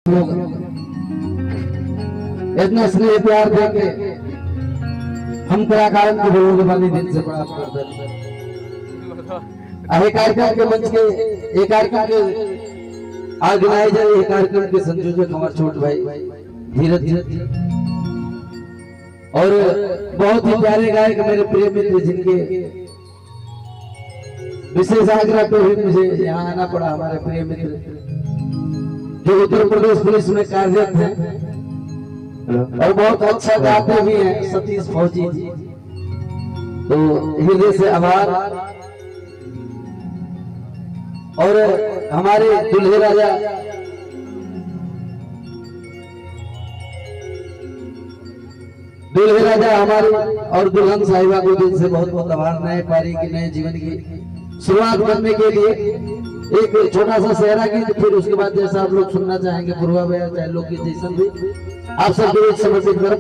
लोग इतना स्नेह प्यार देके हम कलाकारों को बोलोगे वाले दिन से बड़ा करते कार्यक्रम के मंच के एक कार्यक्रम के ऑर्गेनाइजर एक कार्यक्रम के संयोजक हमारे छोटे भाई धीरज जी और बहुत ही प्यारे गायक मेरे प्रिय मित्र जिनके विशेष आग्रह पे भी मुझे यहाँ आना पड़ा। हमारे प्रिय मित्र जो उत्तर प्रदेश पुलिस में कार्यरत हैं और बहुत अच्छा गाते भी हैं, सतीश फौजी जी, तो हृदय से आभार। और हमारे दुल्हे राजा हमारे और दुल्हन साहिबा को दिल से बहुत बहुत आभार। नए पारी की नए जीवन की शुरुआत करने के लिए एक छोटा सा सहरा गीत, फिर उसके बाद जैसा आप लोग सुनना चाहेंगे पूर्वा बया चाहे लोकगीत जैसा भी आप सबके बीच समर्पित कर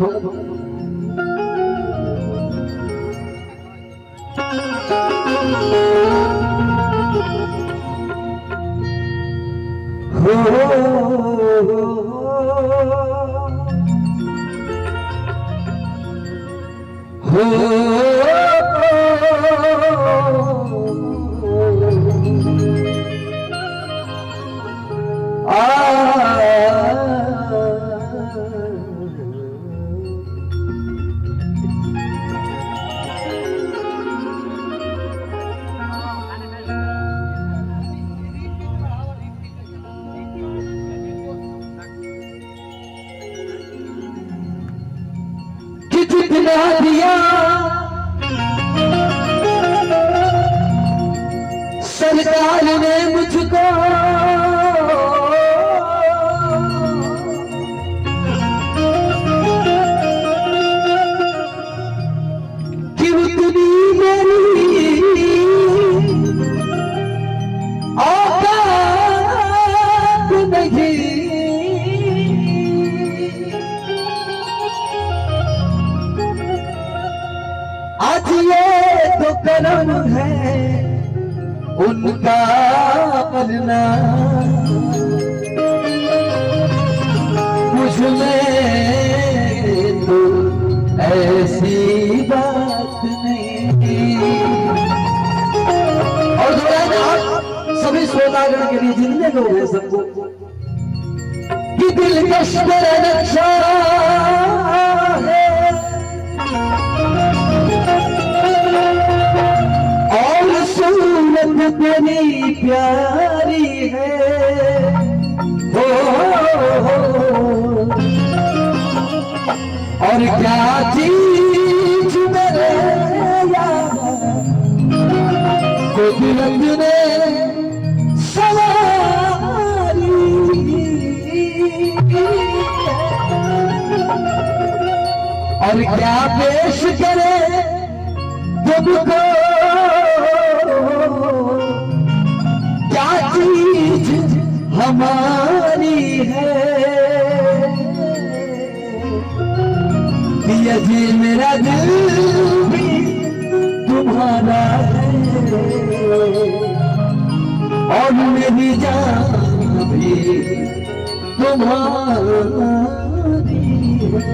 कितना दिया सरकार ने मुझको, कि उतनी मेरी औकात नहीं। आज ये तो करम है उनका करना, मुझ में तो ऐसी बात नहीं। और सभी श्रोतागण के लिए जितने लोग हैं सबको कि दिल कश मेरा नक्शा है और सूरत तेरी प्यारी है। हो और क्या चीज मेरे यार को बुलंद ने सवारी, और क्या पेश करे तुमको, क्या चीज हमारी है। ये जी मेरा दिल भी तुम्हारा है और मेरी जान भी तुम्हारी है।